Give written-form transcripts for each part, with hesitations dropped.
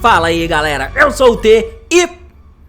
Fala aí galera, eu sou o T e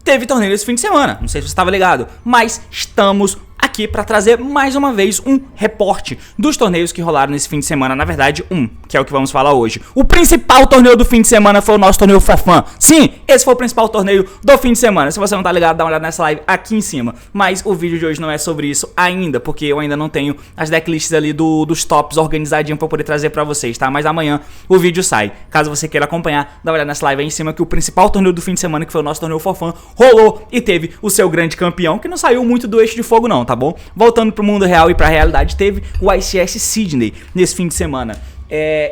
teve torneio esse fim de semana, não sei se você estava ligado, mas estamos aqui para trazer mais uma vez um reporte dos torneios que rolaram nesse fim de semana. Na verdade, que é o que vamos falar hoje. O principal torneio do fim de semana foi o nosso torneio For Fun. Sim, esse foi o principal torneio do fim de semana. Se você não tá ligado, dá uma olhada nessa live aqui em cima. Mas o vídeo de hoje não é sobre isso ainda, porque eu ainda não tenho as decklists ali dos tops organizadinho para poder trazer para vocês, tá? Mas amanhã o vídeo sai. Caso você queira acompanhar, dá uma olhada nessa live aí em cima que o principal torneio do fim de semana, que foi o nosso torneio For Fun, rolou e teve o seu grande campeão, que não saiu muito do eixo de fogo não, tá bom? Voltando pro mundo real e pra realidade, teve o ICS Sydney nesse fim de semana.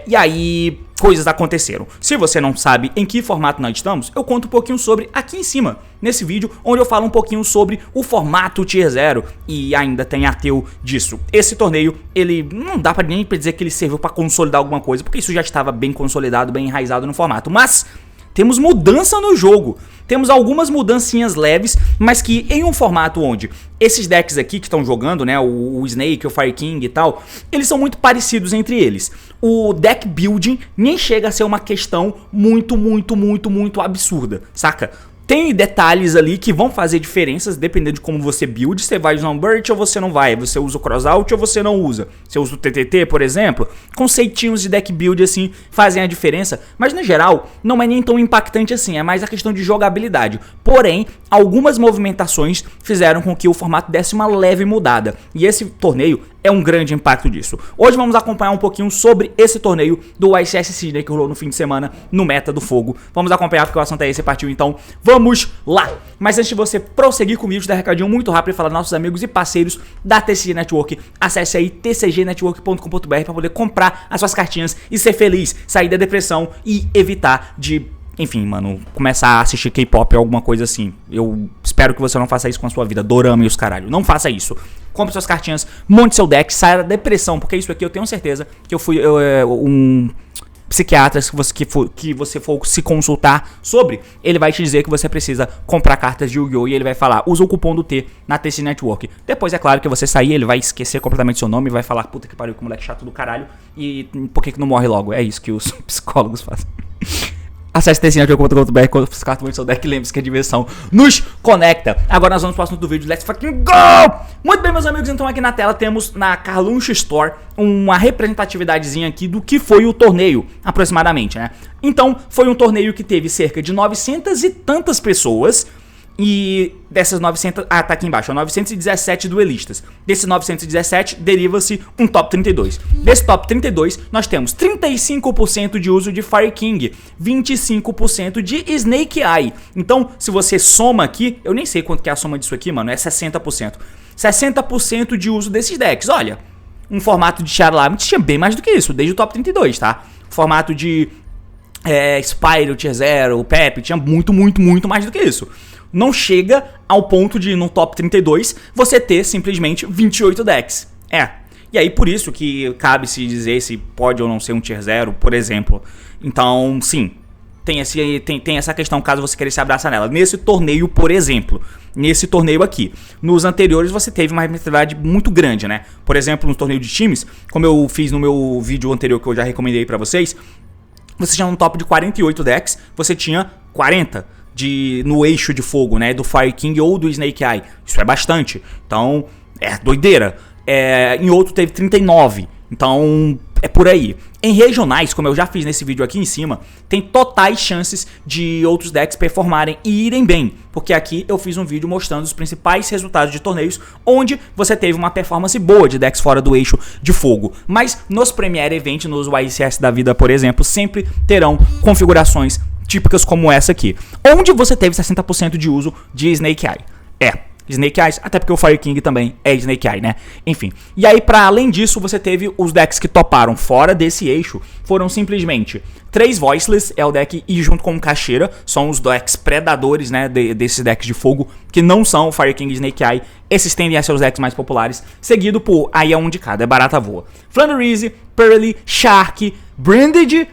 E aí, coisas aconteceram. Se você não sabe em que formato nós estamos, eu conto um pouquinho sobre aqui em cima, nesse vídeo, onde eu falo um pouquinho sobre o formato Tier 0 e ainda tem ateu disso. Esse torneio, ele não dá pra nem dizer que ele serviu pra consolidar alguma coisa, porque isso já estava bem consolidado, bem enraizado no formato, mas temos mudança no jogo. Temos algumas mudancinhas leves, mas que em um formato onde esses decks aqui que estão jogando, né, o Snake, o Fire King e tal, eles são muito parecidos entre eles. O deck building nem chega a ser uma questão muito absurda, saca? Tem detalhes ali que vão fazer diferenças dependendo de como você build. Você vai usar um Burt ou você não vai. Você usa o Crossout ou você não usa. Você usa o TTT, por exemplo. Conceitinhos de deck build assim fazem a diferença. Mas no geral não é nem tão impactante assim. É mais a questão de jogabilidade. Porém, algumas movimentações fizeram com que o formato desse uma leve mudada. E esse torneio é um grande impacto disso. Hoje vamos acompanhar um pouquinho sobre esse torneio do ICS Sydney que rolou no fim de semana no Meta do Fogo. Vamos acompanhar porque o assunto é esse, partiu então. Vamos lá! Mas antes de você prosseguir comigo, dar um recadinho muito rápido e falar nossos amigos e parceiros da TCG Network. Acesse aí tcgnetwork.com.br para poder comprar as suas cartinhas e ser feliz, sair da depressão e evitar de... enfim, mano, começar a assistir K-pop ou alguma coisa assim. Eu espero que você não faça isso com a sua vida, dorama e os caralho. Não faça isso. Compre suas cartinhas, monte seu deck, saia da depressão, porque isso aqui eu tenho certeza que eu fui um psiquiatra que você for se consultar sobre, ele vai te dizer que você precisa comprar cartas de Yu-Gi-Oh! E ele vai falar, usa o cupom do T na TCG Network. Depois é claro que você sair, ele vai esquecer completamente seu nome e vai falar, puta que pariu, que moleque chato do caralho, e por que não morre logo? É isso que os psicólogos fazem. Acesse tcgnetwork.com.br, quando você carta muito seu deck, lembre-se que a diversão nos conecta. Agora nós vamos pro assunto do vídeo, let's fucking go! Muito bem, meus amigos, então aqui na tela temos na Carluxo Store uma representatividadezinha aqui do que foi o torneio, aproximadamente, né? Então, foi um torneio que teve cerca de 900 e tantas pessoas. E dessas 900... tá aqui embaixo, 917 duelistas. Desses 917, deriva-se um top 32. Desse top 32, nós temos 35% de uso de Fire King, 25% de Snake Eye. Então, se você soma aqui, eu nem sei quanto que é a soma disso aqui, mano, é 60%. 60% de uso desses decks. Olha, um formato de Shadow Limit tinha bem mais do que isso, desde o top 32, tá? Formato de Spyro, Tier 0, Pepe, tinha muito mais do que isso. Não chega ao ponto de, no top 32, você ter simplesmente 28 decks. E aí por isso que cabe se dizer se pode ou não ser um Tier 0, por exemplo. Então, sim, tem essa questão caso você queira se abraçar nela. Nesse torneio, por exemplo, nesse torneio aqui, nos anteriores você teve uma representatividade muito grande, né? Por exemplo, no torneio de times, como eu fiz no meu vídeo anterior que eu já recomendei pra vocês, você tinha um top de 48 decks, você tinha 40 no eixo de fogo, né, do Fire King ou do Snake Eye. Isso é bastante, então é doideira. Em outro teve 39, então é por aí. Em regionais, como eu já fiz nesse vídeo aqui em cima, tem totais chances de outros decks performarem e irem bem, porque aqui eu fiz um vídeo mostrando os principais resultados de torneios onde você teve uma performance boa de decks fora do eixo de fogo. Mas nos Premier Event, nos YCS da vida, por exemplo, sempre terão configurações típicas como essa aqui, onde você teve 60% de uso de Snake Eye. Snake Eyes, até porque o Fire King também é Snake Eye, né? Enfim, e aí para além disso você teve os decks que toparam fora desse eixo, foram simplesmente 3 Voiceless, é o deck, e junto com o Cacheira, são os decks predadores, né, desses decks de fogo, que não são o Fire King e Snake Eye, esses tendem a ser os decks mais populares, seguido por, aí é um de cada, é barata voa, Flandreese, Pearly, Shark, Branded,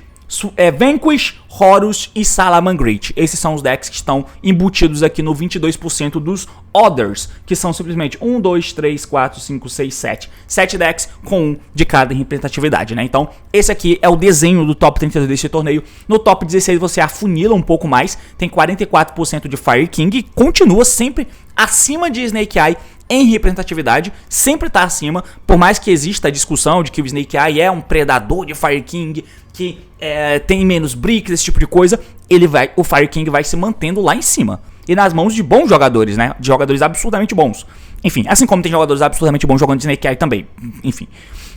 Vanquish, Horus e Salamangreat. Esses são os decks que estão embutidos aqui no 22% dos Others, que são simplesmente 1, 2, 3, 4, 5, 6, 7. 7 decks com um de cada representatividade, né? Então, esse aqui é o desenho do top 32 desse torneio. No top 16 você afunila um pouco mais, tem 44% de Fire King, continua sempre acima de Snake Eye em representatividade, sempre tá acima, por mais que exista a discussão de que o Snake Eye é um predador de Fire King, que tem menos bricks, esse tipo de coisa, o Fire King vai se mantendo lá em cima. E nas mãos de bons jogadores, né? De jogadores absurdamente bons. Enfim, assim como tem jogadores absurdamente bons jogando de Snake Eye também. Enfim.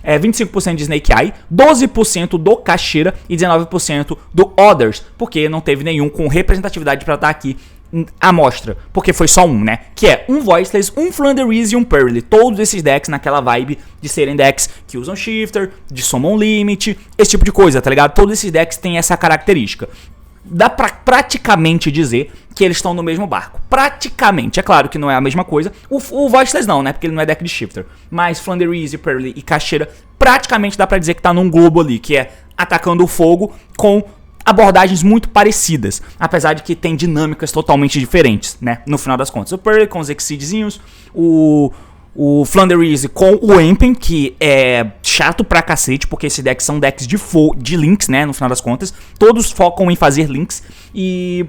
25% de Snake Eye, 12% do Caixeira e 19% do Others, porque não teve nenhum com representatividade pra estar aqui a mostra, porque foi só um, né? Que é um Voiceless, um Floowandereeze e um Pearly. Todos esses decks naquela vibe de serem decks que usam Shifter, de Summon Limit, esse tipo de coisa, tá ligado? Todos esses decks têm essa característica. Dá pra praticamente dizer que eles estão no mesmo barco. Praticamente, é claro que não é a mesma coisa. O Voiceless não, né? Porque ele não é deck de Shifter. Mas Floowandereeze, Pearly e Caixeira, praticamente dá pra dizer que tá num globo ali, que é atacando o fogo com abordagens muito parecidas, apesar de que tem dinâmicas totalmente diferentes, né? No final das contas, o Pearly com os Exceedzinhos, o Floowandereeze com o Empen, que é chato pra cacete, porque esses decks são decks de links, né? No final das contas, todos focam em fazer links, e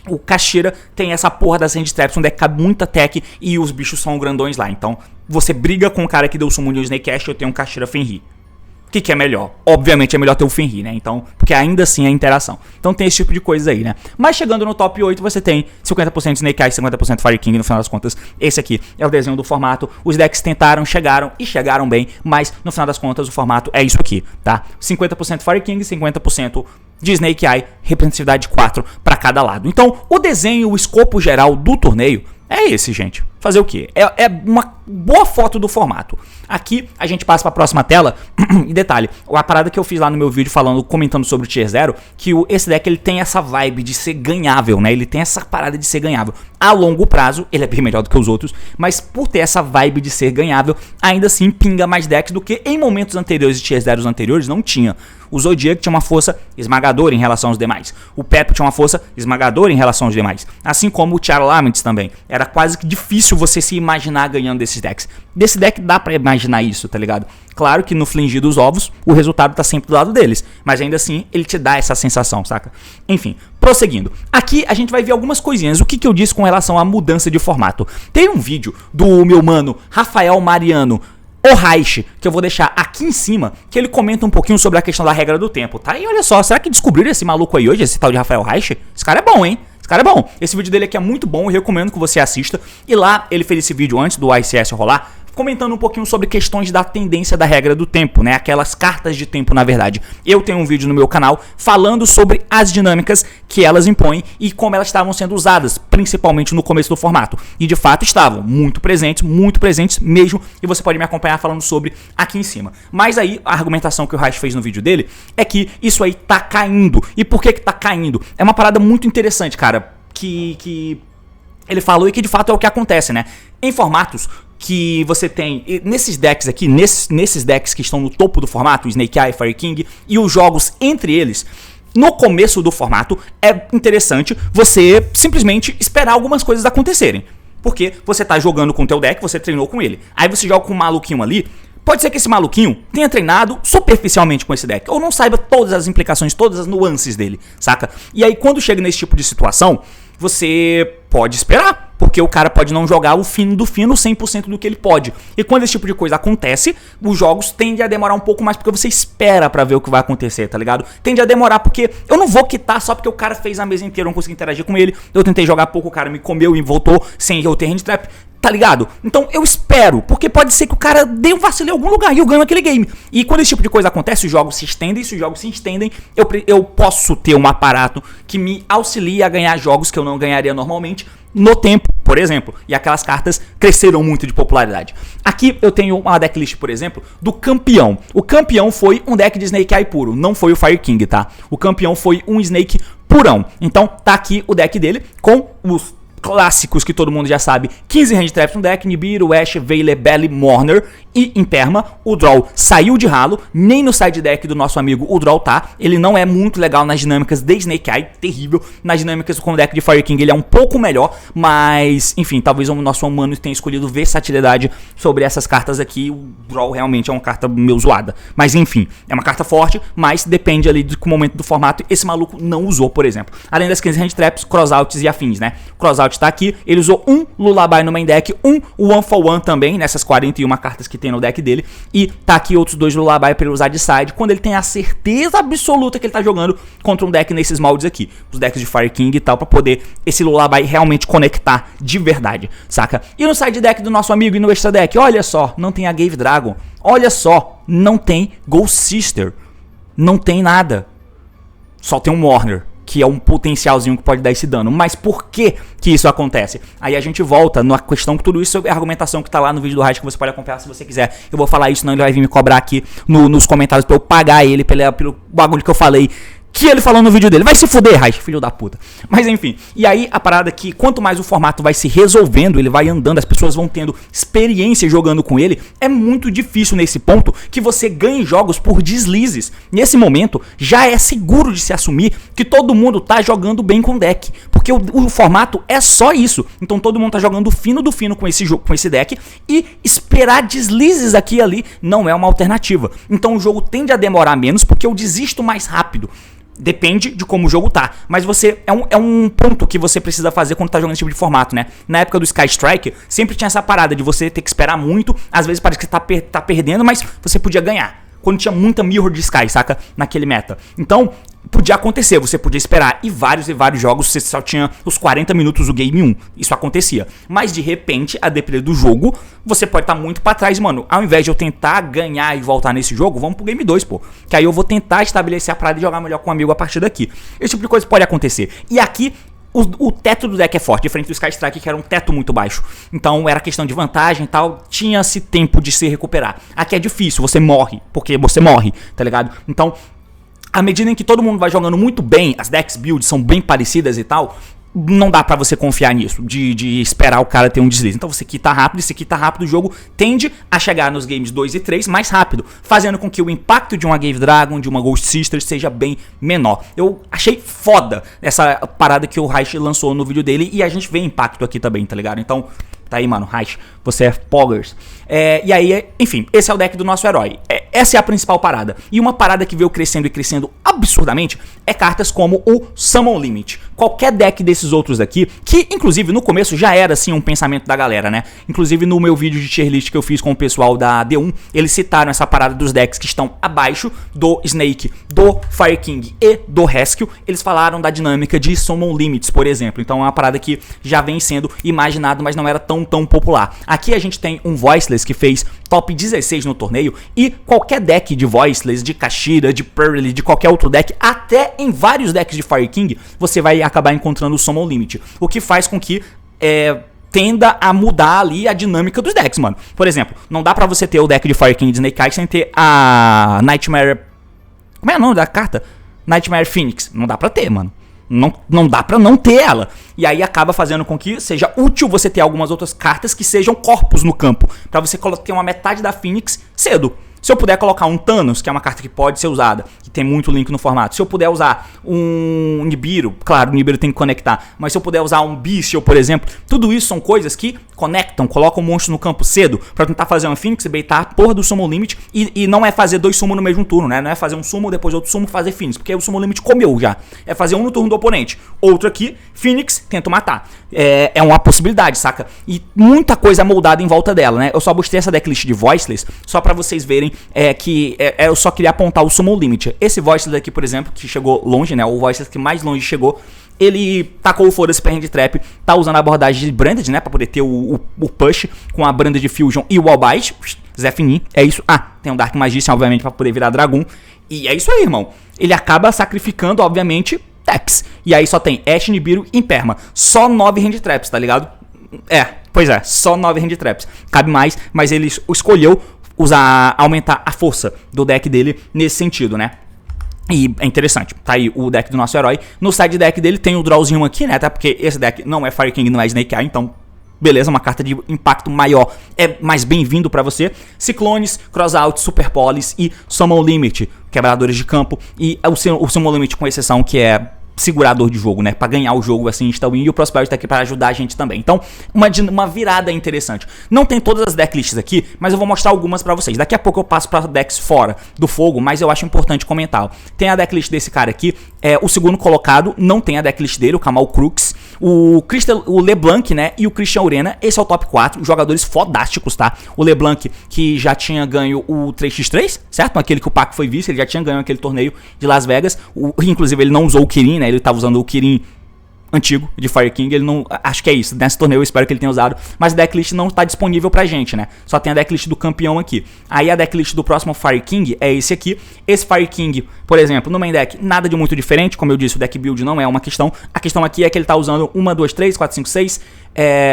o Caixeira tem essa porra das Hand Traps, um deck que cabe muita tech e os bichos são grandões lá. Então, você briga com o cara que deu o summon de um Snake Ash, eu tenho um Caixeira Fenrir. O que é melhor? Obviamente é melhor ter o Fenrir, né? Então, porque ainda assim é interação. Então tem esse tipo de coisa aí, né? Mas chegando no top 8, você tem 50% Snake Eye, 50% Fire King, no final das contas. Esse aqui é o desenho do formato. Os decks tentaram, chegaram bem, mas no final das contas o formato é isso aqui, tá? 50% Fire King, 50% de Snake Eye, representatividade 4 para cada lado. Então, o desenho, o escopo geral do torneio é esse, gente. Fazer o quê? É uma boa foto do formato. Aqui a gente passa para a próxima tela. E detalhe, a parada que eu fiz lá no meu vídeo comentando sobre o Tier 0, que esse deck ele tem essa vibe de ser ganhável, né? Ele tem essa parada de ser ganhável. A longo prazo, ele é bem melhor do que os outros, mas por ter essa vibe de ser ganhável, ainda assim pinga mais decks do que em momentos anteriores de Tier 0 anteriores não tinha. O Zodiac tinha uma força esmagadora em relação aos demais. O Pepe tinha uma força esmagadora em relação aos demais. Assim como o Charlaments também. Era quase que difícil você se imaginar ganhando desses decks. Desse deck dá pra imaginar isso, tá ligado? Claro que no flingir dos ovos, o resultado tá sempre do lado deles. Mas ainda assim, ele te dá essa sensação, saca? Enfim, prosseguindo. Aqui a gente vai ver algumas coisinhas. O que eu disse com relação à mudança de formato. Tem um vídeo do meu mano Rafael Mariano, o Reich, que eu vou deixar aqui em cima, que ele comenta um pouquinho sobre a questão da regra do tempo, tá? E olha só, será que descobriram esse maluco aí hoje, esse tal de Rafael Reich? Esse cara é bom, hein? Esse cara é bom. Esse vídeo dele aqui é muito bom, eu recomendo que você assista. E lá ele fez esse vídeo antes do ICS rolar, comentando um pouquinho sobre questões da tendência da regra do tempo, né? Aquelas cartas de tempo, na verdade. Eu tenho um vídeo no meu canal falando sobre as dinâmicas que elas impõem e como elas estavam sendo usadas, principalmente no começo do formato. E de fato estavam muito presentes mesmo, e você pode me acompanhar falando sobre aqui em cima. Mas aí, a argumentação que o Reich fez no vídeo dele é que isso aí tá caindo. E por que tá caindo? É uma parada muito interessante, cara, que ele falou e que de fato é o que acontece, né? Em formatos que você tem nesses decks aqui, nesses decks que estão no topo do formato, Snake Eye, Fire King e os jogos entre eles, no começo do formato é interessante você simplesmente esperar algumas coisas acontecerem. Porque você tá jogando com o teu deck, você treinou com ele. Aí você joga com um maluquinho ali. Pode ser que esse maluquinho tenha treinado superficialmente com esse deck, ou não saiba todas as implicações, todas as nuances dele, saca? E aí quando chega nesse tipo de situação, você pode esperar, porque o cara pode não jogar o fino do fino 100% do que ele pode. E quando esse tipo de coisa acontece, os jogos tendem a demorar um pouco mais, porque você espera pra ver o que vai acontecer, tá ligado? Tende a demorar, porque eu não vou quitar só porque o cara fez a mesa inteira, eu não consegui interagir com ele, eu tentei jogar pouco, o cara me comeu e voltou sem eu ter hand trap, tá ligado? Então eu espero, porque pode ser que o cara dê um vacilo em algum lugar e eu ganho aquele game. E quando esse tipo de coisa acontece, os jogos se estendem, se os jogos se estendem, eu posso ter um aparato que me auxilie a ganhar jogos que eu não ganharia normalmente no tempo, por exemplo. E aquelas cartas cresceram muito de popularidade. Aqui eu tenho uma decklist, por exemplo, do Campeão. O Campeão foi um deck de Snake Eye puro, não foi o Fire King, tá? O Campeão foi um Snake purão. Então tá aqui o deck dele com os clássicos que todo mundo já sabe. 15 hand traps no deck, Nibiru, Ashe, Veiler, Belly, Mourner e Imperma. O draw saiu de ralo, nem no side deck do nosso amigo o draw tá. Ele não é muito legal nas dinâmicas de Snake Eye, terrível. Nas dinâmicas com o deck de Fire King ele é um pouco melhor, mas enfim, talvez o nosso humano tenha escolhido versatilidade sobre essas cartas aqui. O draw realmente é uma carta meio zoada, mas enfim, é uma carta forte, mas depende ali do momento do formato. Esse maluco não usou, por exemplo. Além das 15 hand traps, crossouts e afins, né? Crossout tá aqui, ele usou um Lullaby no main deck, um One for One também, nessas 41 cartas que tem no deck dele, e tá aqui outros 2 Lullaby pra ele usar de side, quando ele tem a certeza absoluta que ele tá jogando contra um deck nesses moldes aqui, os decks de Fire King e tal, pra poder esse Lullaby realmente conectar de verdade, saca? E no side deck do nosso amigo e no extra deck, olha só, não tem a Gave Dragon, olha só, não tem Ghost Sister, não tem nada, só tem um Mourner, que é um potencialzinho que pode dar esse dano. Mas por que isso acontece? Aí a gente volta na questão que tudo isso é argumentação que tá lá no vídeo do Raiz, que você pode acompanhar se você quiser. Eu vou falar isso, senão ele vai vir me cobrar aqui nos comentários pra eu pagar ele pelo bagulho que eu falei, que ele falou no vídeo dele. Vai se fuder, Raiz, filho da puta. Mas enfim, e aí a parada é que quanto mais o formato vai se resolvendo, ele vai andando, as pessoas vão tendo experiência jogando com ele, é muito difícil nesse ponto que você ganhe jogos por deslizes. Nesse momento, já é seguro de se assumir que todo mundo tá jogando bem com o deck, porque o formato é só isso. Então todo mundo tá jogando fino do fino com esse jogo, com esse deck, e esperar deslizes aqui e ali não é uma alternativa. Então o jogo tende a demorar menos, porque eu desisto mais rápido. Depende de como o jogo tá. Mas você é um ponto que você precisa fazer quando tá jogando esse tipo de formato, né? Na época do Sky Strike, sempre tinha essa parada de você ter que esperar muito. Às vezes parece que você tá perdendo, mas você podia ganhar. Quando tinha muita Mirror de Sky, saca? Naquele meta. Então, podia acontecer, você podia esperar. E vários jogos você só tinha os 40 minutos do Game 1. Isso acontecia. Mas de repente, a depender do jogo, você pode estar muito pra trás, mano. Ao invés de eu tentar ganhar e voltar nesse jogo, vamos pro Game 2, pô. Que aí eu vou tentar estabelecer a parada e jogar melhor com um amigo a partir daqui. Esse tipo de coisa pode acontecer. E aqui, o teto do deck é forte, diferente do Sky Strike, que era um teto muito baixo. Então era questão de vantagem e tal, tinha-se tempo de se recuperar. Aqui é difícil, você morre, porque você morre, tá ligado? Então, à medida em que todo mundo vai jogando muito bem, as decks builds são bem parecidas e tal, não dá pra você confiar nisso, de esperar o cara ter um deslize. Então você quita rápido, e se quita rápido, o jogo tende a chegar nos games 2 e 3 mais rápido, fazendo com que o impacto de uma Gave Dragon, de uma Ghost Sister, seja bem menor. Eu achei foda essa parada que o Raish lançou no vídeo dele, e a gente vê impacto aqui também, tá ligado? Então, tá aí, mano, Raish, você é poggers. E aí, enfim, esse é o deck do nosso herói. Essa é a principal parada. E uma parada que veio crescendo e crescendo absurdamente é cartas como o Summon Limit. Qualquer deck desses outros aqui, que inclusive no começo já era assim um pensamento da galera, né? Inclusive no meu vídeo de tier list que eu fiz com o pessoal da D1, eles citaram essa parada dos decks que estão abaixo do Snake, do Fire King e do Rescue. Eles falaram da dinâmica de Summon Limits, por exemplo. Então é uma parada que já vem sendo imaginado, mas não era tão popular. Aqui a gente tem um Voiceless que fez top 16 no torneio, e qualquer deck de Voiceless, de Kashira, de Pearly, de qualquer outro deck, até em vários decks de Fire King, você vai acabar encontrando o Summon Limit, o que faz com que tenda a mudar ali a dinâmica dos decks, mano. Por exemplo, não dá pra você ter o deck de Fire King de Snake Eye sem ter a Nightmare... Como é o nome da carta? Nightmare Phoenix. Não dá pra ter, mano. Não dá pra não ter ela. E aí acaba fazendo com que seja útil você ter algumas outras cartas que sejam corpos no campo, pra você ter uma metade da Phoenix cedo. Se eu puder colocar um Thanos, que é uma carta que pode ser usada, que tem muito link no formato. Se eu puder usar um Nibiru, claro, o Nibiru tem que conectar. Mas se eu puder usar um Bestial, por exemplo, tudo isso são coisas que conectam, colocam o monstro no campo cedo pra tentar fazer uma Phoenix, baitar a porra do Summon Limit. E não é fazer 2 summon no mesmo turno, né? Não é fazer um summon, depois outro summon, fazer Phoenix. Porque o Summon Limit comeu já. É fazer um no turno do oponente. Outro aqui, Phoenix, tento matar. É uma possibilidade, saca? E muita coisa moldada em volta dela, né? Eu só mostrei essa decklist de Voiceless só pra vocês verem eu só queria apontar o Summon Limit. Esse Voiceless aqui, por exemplo, que chegou longe, né? O Voiceless que mais longe chegou, ele tacou o foda-se pra Hand Trap, tá usando a abordagem de Branded, né? Pra poder ter o push com a Branded Fusion e o Wall Bite. Zé Fini, é isso. Tem um Dark Magician, obviamente, pra poder virar Dragon. E é isso aí, irmão. Ele acaba sacrificando, obviamente, decks. E aí só tem Ashe, Nibiru e Imperma. Só 9 Hand Traps, tá ligado? Pois é, só 9 Hand Traps. Cabe mais, mas ele escolheu aumentar a força do deck dele nesse sentido, né? E é interessante, tá aí o deck do nosso herói. No side deck dele tem o drawzinho aqui, né? Até porque esse deck não é Fire King, não é Snake Eye, então beleza, uma carta de impacto maior é mais bem-vindo pra você. Ciclones, Crossout, Super Polis e Summon Limit, quebradores de campo. E o Summon Limit com exceção que é segurador de jogo, né? Pra ganhar o jogo assim, está win, e o Prosperity tá aqui pra ajudar a gente também. Então, uma virada interessante. Não tem todas as decklists aqui, mas eu vou mostrar algumas pra vocês. Daqui a pouco eu passo pra decks fora do fogo, mas eu acho importante comentar. Tem a decklist desse cara aqui, o segundo colocado, não tem a decklist dele, o Kamal Crooks, o LeBlanc, né, e o Christian Urena. Esse é o top 4, jogadores fodásticos, tá? O LeBlanc, que já tinha ganho o 3x3, certo? Aquele que o Paco foi vice, ele já tinha ganho aquele torneio de Las Vegas. Inclusive, ele não usou o Kirin, né? Ele tava usando o Kirin antigo de Fire King, ele não, acho que é isso, nesse torneio eu espero que ele tenha usado, mas a decklist não está disponível pra gente, né, só tem a decklist do campeão aqui. Aí a decklist do próximo Fire King é esse aqui. Esse Fire King, por exemplo, no main deck, nada de muito diferente, como eu disse, o deck build não é uma questão, a questão aqui é que ele tá usando 1, 2, 3, 4, 5, 6,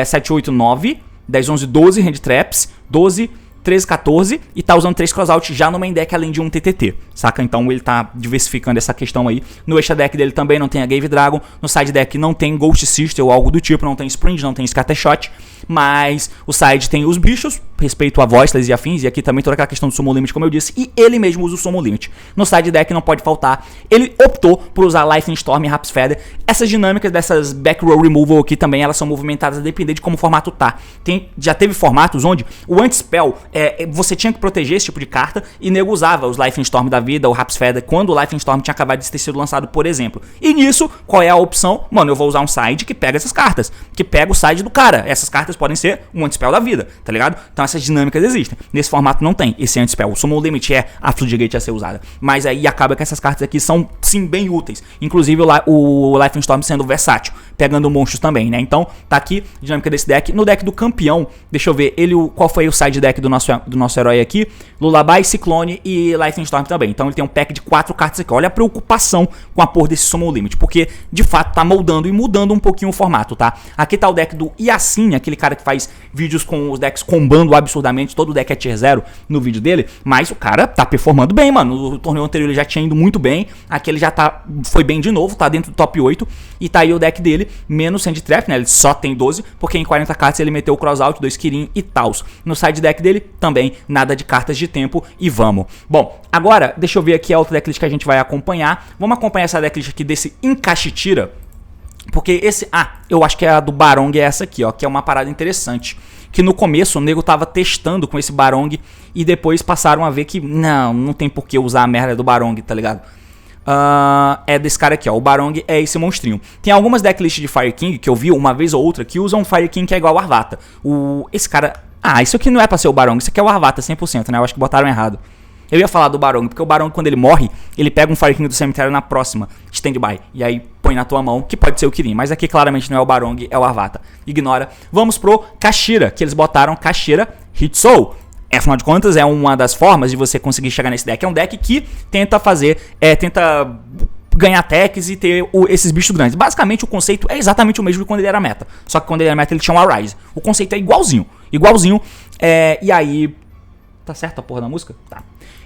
7, 8, 9, 10, 11, 12 hand traps, 12, 13, 14 e tá usando 3 crossout já no main deck, além de um TTT, saca? Então ele tá diversificando essa questão aí. No extra deck dele também não tem a Gave Dragon, no side deck não tem Ghost Sister ou algo do tipo, não tem Spring, não tem Scattershot, mas o side tem os bichos, respeito a Voiceless e afins, e aqui também toda aquela questão do Summon Limit, como eu disse, e ele mesmo usa o Summon Limit. No side deck não pode faltar, ele optou por usar Lightning Storm e Raps Feather. Essas dinâmicas dessas back row removal aqui também, elas são movimentadas a depender de como o formato tá. Já teve formatos onde o anti-spell, você tinha que proteger esse tipo de carta, e nego usava os Lightning Storm da vida, o Raps Feather, quando o Lightning Storm tinha acabado de ter sido lançado, por exemplo. E nisso, qual é a opção? Mano, eu vou usar um side que pega essas cartas, que pega o side do cara. Essas cartas podem ser um anti-spell da vida, tá ligado? Então essas dinâmicas existem. Nesse formato não tem esse anti-spell. O Summon Limit é a Floodgate a ser usada. Mas aí acaba que essas cartas aqui são, sim, bem úteis. Inclusive o Lightning Storm sendo versátil, pegando monstros também, né? Então, tá aqui a dinâmica desse deck. No deck do campeão, deixa eu ver, qual foi o side deck do nosso herói aqui? Lullaby, Ciclone e Lightning Storm também. Então ele tem um pack de 4 cartas aqui. Olha a preocupação com a porra desse Summon Limit, porque de fato tá moldando e mudando um pouquinho o formato, tá? Aqui tá o deck do Yassin, aquele cara que faz vídeos com os decks combando absurdamente, todo o deck é tier 0 no vídeo dele, mas o cara tá performando bem, mano. No torneio anterior ele já tinha ido muito bem, aqui ele já foi bem de novo, tá dentro do top 8, e tá aí o deck dele, menos Hand Trap, né? Ele só tem 12, porque em 40 cartas ele meteu o Crossout, 2 Kirin e Taos. No side deck dele, também nada de cartas de tempo, e vamos. Bom, agora, deixa eu ver aqui a outra decklist que a gente vai acompanhar. Vamos acompanhar essa decklist aqui desse Encaixe-Tira, porque eu acho que é a do Barong, é essa aqui, ó, que é uma parada interessante. Que no começo o nego tava testando com esse Barong e depois passaram a ver que não tem por que usar a merda do Barong, tá ligado? É desse cara aqui, ó, o Barong é esse monstrinho. Tem algumas decklists de Fire King que eu vi uma vez ou outra que usam um Fire King que é igual ao Arvata. Esse cara... isso aqui não é pra ser o Barong, isso aqui é o Arvata 100%, né? Eu acho que botaram errado. Eu ia falar do Barong, porque o Barong, quando ele morre, ele pega um Fire King do cemitério na próxima Standby, e aí põe na tua mão, que pode ser o Kirin, mas aqui claramente não é o Barong, é o Arvata. Ignora. Vamos pro Kashira, que eles botaram Kashira Hitsoul. Afinal de contas, é uma das formas de você conseguir chegar nesse deck. É um deck que tenta tenta ganhar techs e ter esses bichos grandes. Basicamente, o conceito é exatamente o mesmo que quando ele era meta. Só que quando ele era meta, ele tinha um Arise. O conceito é igualzinho. E aí... Tá certo a porra da música? Tá.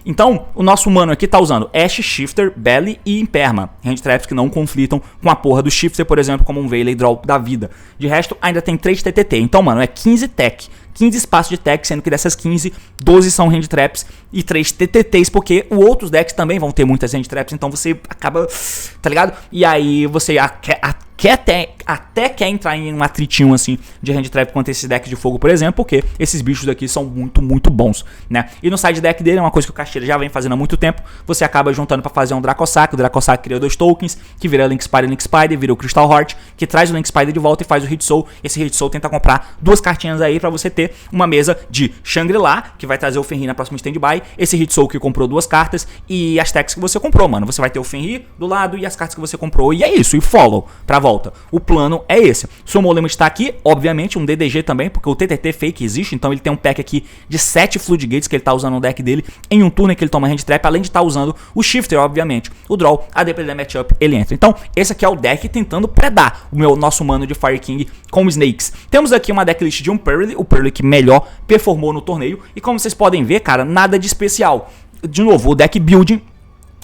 Então, o nosso humano aqui tá usando Ash, Shifter, Belly e Imperma. Hand traps que não conflitam com a porra do Shifter, por exemplo, como um Veiley Draw da vida. De resto, ainda tem 3 TTT. Então, mano, é 15 tech. 15 espaços de tech, sendo que dessas 15, 12 são hand traps e 3 TTTs, porque os outros decks também vão ter muitas hand traps, então você acaba, tá ligado? E aí você até quer entrar em um atritinho assim de hand trap contra esses decks de fogo, por exemplo, porque esses bichos daqui são muito, muito bons, né? E no side deck dele, é uma coisa que o Kashira já vem fazendo há muito tempo, você acaba juntando pra fazer um Dracossack. O Dracossack cria 2 tokens, que vira Link Spider, vira o Crystal Heart, que traz o Link Spider de volta e faz o Hit Soul. Esse Hit Soul tenta comprar 2 cartinhas aí pra você ter uma mesa de Shangri-La, que vai trazer o Fenrir na próxima Standby, esse Hit Soul que comprou 2 cartas e as techs que você comprou, mano. Você vai ter o Fenrir do lado e as cartas que você comprou, e é isso, e follow pra volta. O plano é esse. Summon Limit tá aqui, obviamente, um DDG também, porque o TTT fake existe, então ele tem um pack aqui de 7 Floodgates que ele tá usando no deck dele, em um turno que ele toma hand trap, além de estar usando o Shifter, obviamente. O Draw, a depender da matchup, ele entra. Então, esse aqui é o deck tentando predar o nosso humano de Fire King com Snakes. Temos aqui uma decklist de um Pearly, o Pearly que melhor performou no torneio, e como vocês podem ver, cara, nada de especial. De novo, o deck building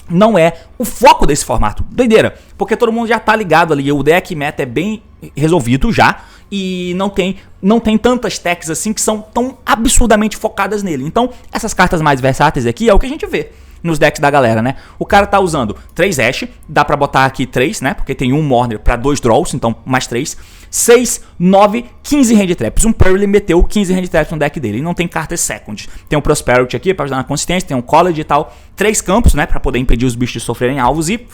não é o foco desse formato. Doideira, porque todo mundo já tá ligado ali, o deck meta é bem resolvido já, e não tem tantas techs assim que são tão absurdamente focadas nele. Então, essas cartas mais versáteis aqui é o que a gente vê nos decks da galera, né? O cara tá usando 3 Ash, dá pra botar aqui 3, né? Porque tem um Mourner pra 2 draws, então mais 3. 6, 9, 15 hand traps. Um Pearl meteu 15 hand traps no deck dele. E não tem cartas second. Tem um Prosperity aqui pra ajudar na consistência, tem um College e tal. 3 campos, né? Pra poder impedir os bichos de sofrerem alvos e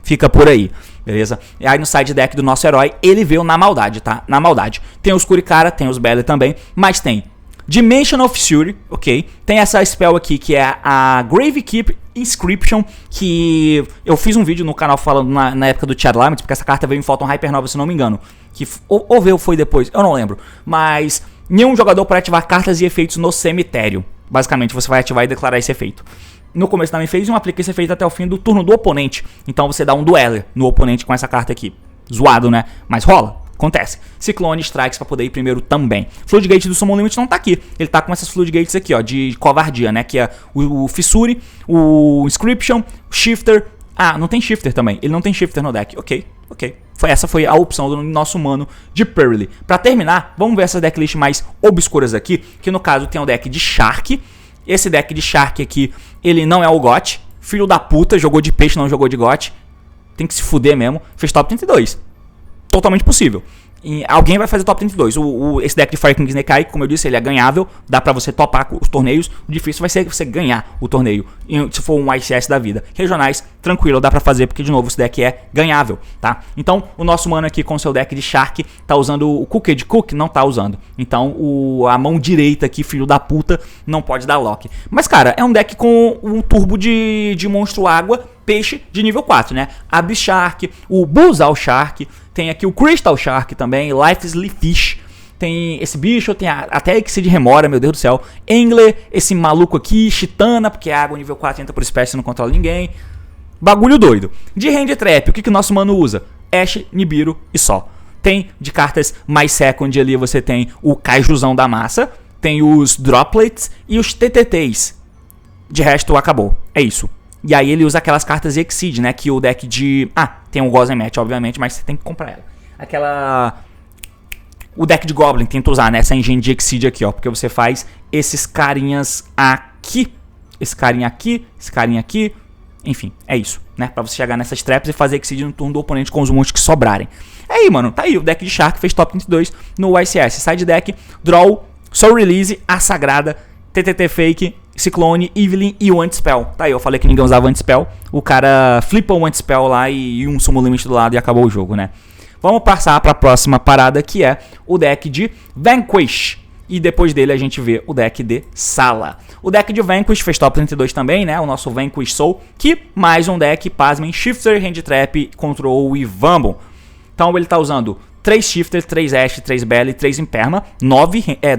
fica por aí, beleza? E aí no side deck do nosso herói, ele veio na maldade, tá? Na maldade. Tem os Kurikara, tem os Belly também, mas tem Dimension of Fury, ok? Tem essa spell aqui que é a Gravekeep Inscription, que eu fiz um vídeo no canal falando na época do Chad Limit, porque essa carta veio em Photon Hypernova, se não me engano. Que ou veio foi depois, eu não lembro. Mas nenhum jogador pode ativar cartas e efeitos no cemitério. Basicamente, você vai ativar e declarar esse efeito. No começo da main phase, não aplica esse efeito até o fim do turno do oponente. Então você dá um Dueler no oponente com essa carta aqui. Zoado, né? Mas rola. Acontece. Ciclone Strikes pra poder ir primeiro também. Floodgate do Summon Limit não tá aqui. Ele tá com essas Floodgates aqui, ó, de covardia, né? Que é o Fissure, o Inscription, o Shifter. Ah, não tem Shifter também. Ele não tem Shifter no deck. Ok. Essa foi a opção do nosso mano de Pearly. Pra terminar, vamos ver essas decklists mais obscuras aqui. Que no caso tem o deck de Shark. Esse deck de Shark aqui, ele não é o GOT. Filho da puta, jogou de peixe, não jogou de GOT. Tem que se fuder mesmo. Fez top 32. Totalmente possível. E alguém vai fazer top 32. Esse deck de Fire King Snake Eye, como eu disse, ele é ganhável. Dá pra você topar os torneios. O difícil vai ser você ganhar o torneio. Se for um ICS da vida. Regionais, tranquilo, dá pra fazer. Porque, de novo, esse deck é ganhável, tá? Então, o nosso mano aqui com o seu deck de Shark tá usando o Cooked Cook? Não tá usando. Então, a mão direita aqui, filho da puta, não pode dar lock. Mas, cara, é um deck com um turbo de monstro água, peixe de nível 4, né? Abyss Shark, o Bullseye Shark, tem aqui o Crystal Shark também, Lifeless Fish, tem esse bicho, tem até Exceed Remora, meu Deus do céu, Angler, esse maluco aqui, Chitana, porque é água nível 4 entra por espécie, não controla ninguém, bagulho doido. De Hand Trap, o que o nosso mano usa? Ash, Nibiru e só. Tem de cartas mais second ali, você tem o Kaijuzão da massa, tem os Droplets e os TTTs. De resto, acabou, é isso. E aí ele usa aquelas cartas Exceed, né? Que o deck de... tem o Gozen Match, obviamente, mas você tem que comprar ela. O deck de Goblin tenta usar, né? Essa engine de Exceed aqui, ó. Porque você faz esses carinhas aqui. Esse carinha aqui, esse carinha aqui. Enfim, é isso, né? Pra você chegar nessas traps e fazer Exceed no turno do oponente com os monstros que sobrarem. É aí, mano. Tá aí, o deck de Shark fez top 32 no ICS. Side deck, Draw, Soul Release, a Sagrada, TTT Fake, Ciclone, Evelyn e o Anti-Spell. Tá aí, eu falei que ninguém usava Anti-Spell. O cara flipa o Anti-Spell lá e um Summon Limit do lado e acabou o jogo, né? Vamos passar para a próxima parada, que é o deck de Vanquish. E depois dele a gente vê o deck de Sala. O deck de Vanquish fez top 32 também, né? O nosso Vanquish Soul, que mais um deck, pasmem, Shifter, Hand Trap, Control e Vamble. Então ele tá usando 3 Shifters, 3 Ash, 3 Belly, 3 Imperma,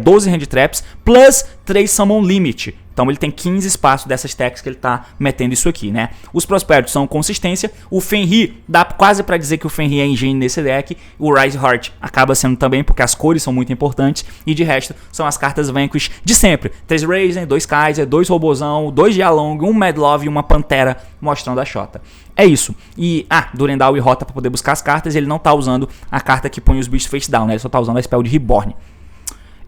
12 Hand Traps, plus 3 Summon Limit. Então ele tem 15 espaços dessas techs que ele tá metendo isso aqui, né? Os Prosperities são consistência. O Fenrir, dá quase pra dizer que o Fenrir é engine nesse deck. O Rise Heart acaba sendo também, porque as cores são muito importantes. E de resto, são as cartas Vanquish de sempre. 3 Raizen, 2 Kaiser, 2 Robozão, 2 Dialong, 1 Madlove e uma Pantera mostrando a Xota. É isso. E, Durendal e Rota pra poder buscar as cartas. Ele não tá usando a carta que põe os bichos face down, né? Ele só tá usando a spell de Reborn.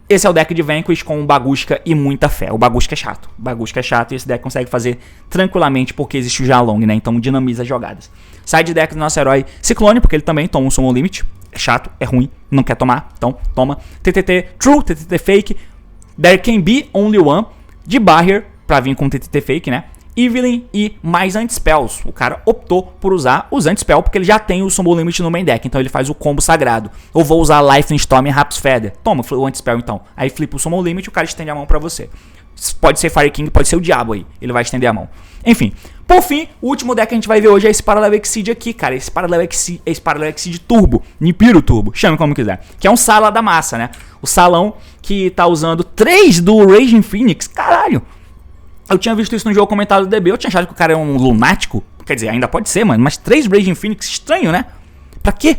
Esse é o deck de Vanquish com Bagushka e muita fé. O Bagushka é chato. O Bagushka é chato e esse deck consegue fazer tranquilamente porque existe o Jalong, né? Então dinamiza as jogadas. Side deck do nosso herói Ciclone, porque ele também toma um Summon Limit. É chato, é ruim, não quer tomar, então toma. TTT True, TTT Fake. There Can Be Only One. De Barrier, pra vir com TTT Fake, né? Evelyn e mais Anti-Spells. O cara optou por usar os Anti-Spell porque ele já tem o Summon Limit no main deck. Então ele faz o combo sagrado. Ou vou usar Lifeless Storm e Raps Feather. Toma o Anti-Spell então. Aí flipa o Summon Limit e o cara estende a mão pra você. Pode ser Fire King, pode ser o Diabo aí. Ele vai estender a mão. Enfim. Por fim, o último deck que a gente vai ver hoje é esse Parallel Exceed aqui, cara. Esse Parallel Exceed Turbo. Nibiru Turbo. Chame como quiser. Que é um Sala da massa, né? O salão que tá usando 3 do Raging Phoenix. Caralho. Eu tinha visto isso no jogo comentado do DB, eu tinha achado que o cara é um lunático. Quer dizer, ainda pode ser, mano. Mas 3 Raging Phoenix, estranho, né? Pra quê?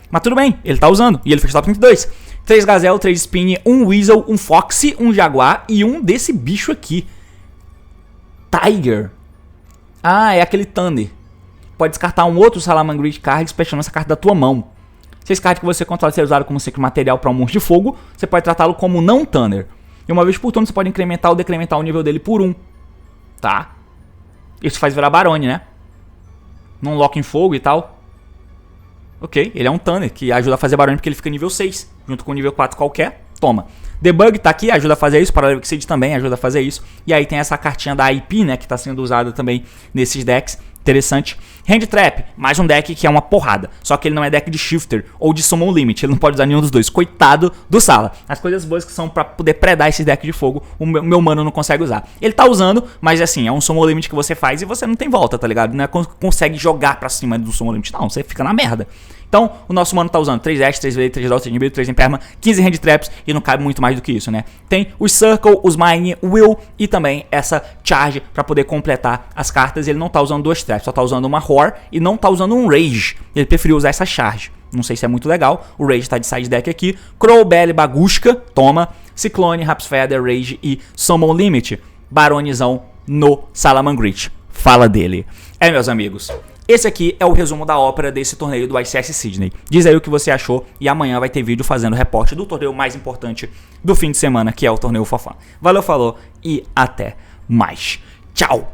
Mas tudo bem, ele tá usando. E ele fez top 32. 3 Gazelle, 3 Spin, 1 Weasel, 1 Foxy, 1 Jaguar e um desse bicho aqui. Tiger. Ah, é aquele Thunder. Pode descartar um outro Salamangreat card despechando essa carta da tua mão. Se esse card que você controla ser usado como ciclo material para um monstro de fogo, você pode tratá-lo como não Thunder. E uma vez por turno você pode incrementar ou decrementar o nível dele por 1. Tá? Isso faz virar Barone, né? Não lock em fogo e tal. Ok, ele é um Thunder que ajuda a fazer Barone porque ele fica nível 6. Junto com o nível 4 qualquer. Toma. Debug tá aqui, ajuda a fazer isso. Parallel Exceed também ajuda a fazer isso. E aí tem essa cartinha da IP, né? Que tá sendo usada também nesses decks. Interessante. Hand Trap, mais um deck que é uma porrada. Só que ele não é deck de Shifter ou de Summon Limit. Ele não pode usar nenhum dos dois. Coitado do Sala. As coisas boas que são pra poder predar esse deck de fogo, o meu mano não consegue usar. Ele tá usando, mas assim, é um Summon Limit que você faz e você não tem volta, tá ligado? Não é consegue jogar pra cima do Summon Limit. Não, você fica na merda. Então, o nosso mano tá usando 3 Ash, 3 Veio, 3 Dot, 3 Inhibitor, 3 Imperma, 15 Hand Traps e não cabe muito mais do que isso, né? Tem os Circle, os Mine, Will e também essa Charge pra poder completar as cartas. Ele não tá usando 2 Traps, só tá usando uma Roar e não tá usando um Rage. Ele preferiu usar essa Charge. Não sei se é muito legal. O Rage tá de side deck aqui. Crow, Belly, Bagushka, toma. Ciclone, Raps Feather, Rage e Summon Limit. Baronezão no Salamangreat. Fala dele. Meus amigos. Esse aqui é o resumo da ópera desse torneio do ICS Sydney. Diz aí o que você achou e amanhã vai ter vídeo fazendo reporte do torneio mais importante do fim de semana, que é o torneio Fofã. Valeu, falou e até mais. Tchau!